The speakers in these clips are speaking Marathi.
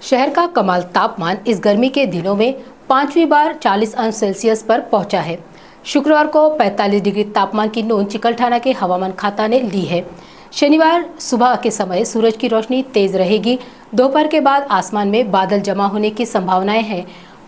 शहर का कमाल तापमान इस गर्मी के दिनों में 5वीं बार 40 अंश सेल्सियस पर पहुंचा है। शुक्रवार को 45 डिग्री तापमान की नोंद चिकलठाना के हवामान खाता ने ली है। शनिवार सुबह के समय सूरज की रोशनी तेज रहेगी। दोपहर के बाद आसमान में बादल जमा होने की संभावनाएं हैं।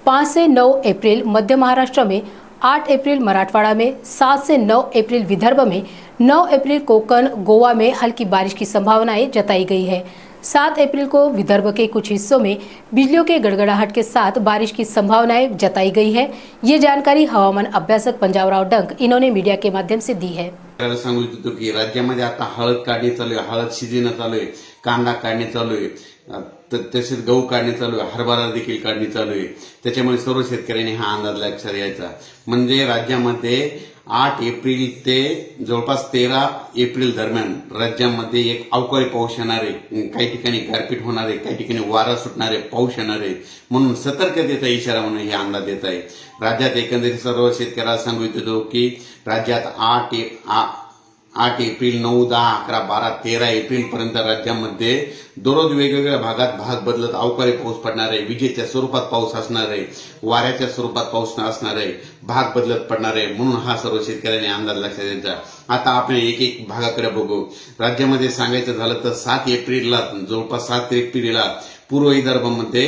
5 से 9 अप्रैल मध्य महाराष्ट्र में, 8 अप्रैल मराठवाड़ा में, 7 से 9 अप्रैल विदर्भ में, 9 अप्रैल कोकण गोवा में हल्की बारिश की संभावनाएं जताई गई है। 7 अप्रैल को विदर्भ के कुछ हिस्सों में बिजलियों के गड़गड़ाहट के साथ बारिश की संभावनाएं जताई गई है। ये जानकारी हवामान अभ्यासक पंजाबराव डंक इन्होंने मीडिया के माध्यम से दी है। सांगू इच्छितो की राज्यामध्ये आता हळद काढणी चालू आहे, हळद शिजणं चालू आहे, कांदा काढणी चालू आहे, तसेच गहू काढणी चालू आहे, हरभरा देखील काढणी चालू आहे। त्याच्यामुळे सर्व शेतकऱ्यांनी हा अंदाज लक्षात घ्यायचा। म्हणजे राज्यामध्ये 8 एप्रिल ते जवळपास 13 एप्रिल दरम्यान राज्यामध्ये एक अवकाळी पाऊस येणार आहे। काही ठिकाणी गारपीट होणार आहे, काही ठिकाणी वारा सुटणार आहे, पाऊस येणार आहे। म्हणून सतर्कतेचा इशारा म्हणून हे अंदाज देत आहे। राज्यात एकंदरीत सर्व शेतकऱ्यांना सांगू इच्छितो की राज्यात 8 एप्रिल 9, 10, 11, 12, 13 एप्रिल पर्यंत राज्यामध्ये दररोज वेगवेगळ्या भागात भाग बदलत अवकाळी पाऊस पडणार आहे। विजेच्या स्वरूपात पाऊस असणार आहे, वाऱ्याच्या स्वरूपात पाऊस असणार आहे, भाग बदलत पडणार आहे। म्हणून हा सर्व शेतकऱ्यांनी अंदाज लक्षात द्यायचा। आता आपण एक एक भागाकडे बघू। राज्यामध्ये सांगायचं झालं तर 7 एप्रिलला जवळपास 7 एप्रिलला पूर्व विदर्भामध्ये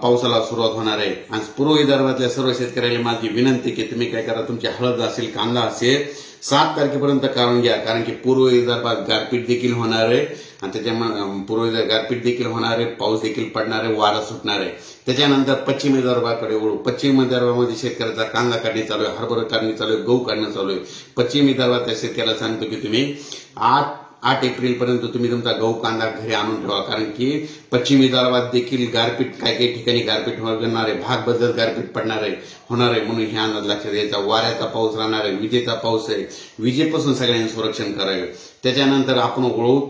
पावसाला सुरुवात होणार आहे। आणि पूर्व विदर्भातल्या सर्व शेतकऱ्यांना माझी विनंती की तुम्ही काय करा, तुमची हळद असेल, कांदा असेल 7 तारखेपर्यंत काढून घ्या। कारण की पूर्व विदर्भात गारपीट देखील होणार आहे आणि त्याच्यामुळे पूर्व विदर्भात गारपीट देखील होणार आहे, पाऊस देखील पडणार आहे, वारा सुटणार आहे। त्याच्यानंतर पश्चिम विदर्भाकडे वळू। पश्चिम विदर्भामध्ये शेतकऱ्याचा कांदा काढणी चालू आहे, हरभरा काढणी चालू आहे, गहू काढणं चालू आहे। पश्चिम विदर्भातल्या शेतकऱ्याला सांगतो की तुम्ही 8 एप्रिल पर्यंत तुम्ही तुमचा गहू कांदा घरी आणून ठेवा। कारण की पश्चिम विदर्भात देखील गारपीट काही ठिकाणी गारपीट होणार आहे, भाग बदलत गारपीट पडणार आहे होणार आहे। म्हणून हे अंदाज लक्षात घ्यायचा। वाऱ्याचा पाऊस राहणार आहे, विजेचा पाऊस आहे, विजेपासून सगळ्यांनी संरक्षण करावे। त्याच्यानंतर आपण वळू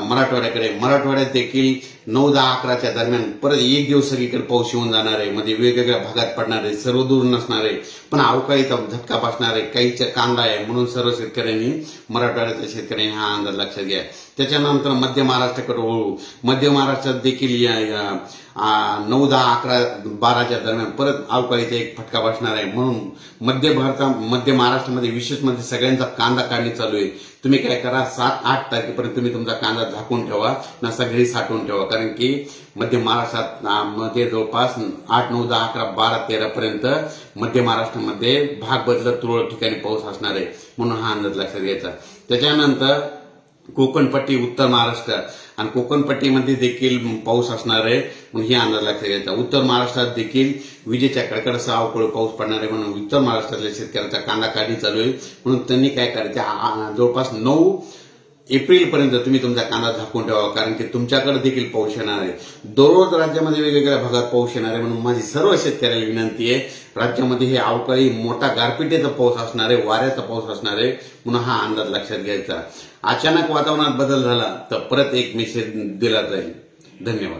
मराठवाड्याकडे। मराठवाड्यात देखील 9, 10, 11च्या दरम्यान परत एक दिवस सगळीकडे पाऊस येऊन जाणार आहे। म्हणजे वेगवेगळ्या भागात पडणार आहे, सर्व दूर नसणार आहे, पण अवकाळीचा झटका बसणार आहे, काहीच्या कांदा आहे। म्हणून सर्व शेतकऱ्यांनी, मराठवाड्यातल्या शेतकऱ्यांनी हा अंदाज लक्षात घ्या। त्याच्यानंतर मध्य महाराष्ट्राकडे वळू। मध्य महाराष्ट्रात देखील 9, 10, 11, 12च्या दरम्यान परत अवकाळीचा एक फटका बसणार आहे। म्हणून मध्य महाराष्ट्रामध्ये विशेष म्हणजे सगळ्यांचा कांदा काढणी चालू आहे। तुम्ही काय करा, 7, 8 तारखेपर्यंत तुम्ही तुमचा कांदा झाकून ठेवा, नसा घरी साठवून ठेवा। कारण की मध्य महाराष्ट्रात मध्ये जवळपास 8, 9, 10, 11, 12, 13 पर्यंत मध्य महाराष्ट्रामध्ये भाग बदलत तुरळक ठिकाणी पाऊस असणार आहे। म्हणून हा अंदाज लक्षात घ्यायचा। त्याच्यानंतर कोकणपट्टी, उत्तर महाराष्ट्र आणि कोकणपट्टीमध्ये देखील पाऊस असणार आहे। म्हणून हे अंदाज लक्षात घ्यायचा। उत्तर महाराष्ट्रात देखील विजेच्या कडकडासह अवकाळी पाऊस पडणार आहे। म्हणून उत्तर महाराष्ट्रातल्या शेतकऱ्यांचा कांदा काढणी चालू आहे। म्हणून त्यांनी काय करायचं, जवळपास 9 एप्रिल पर्यंत तुम्ही तुमचा कांदा झाकून ठेवा। कारण की तुमच्याकडे देखील पाऊस येणार आहे। दररोज राज्यामध्ये वेगवेगळ्या भागात पाऊस येणार आहे। म्हणून माझी सर्व शेतकऱ्यांना विनंती आहे, राज्यामध्ये हे अवकाळी मोठा गारपिटीचा पाऊस असणार आहे, वाऱ्याचा पाऊस असणार आहे। म्हणून हा अंदाज लक्षात घ्यायचा। अचानक वातावरणात बदल झाला तर परत एक मेसेज दिला जाईल। धन्यवाद।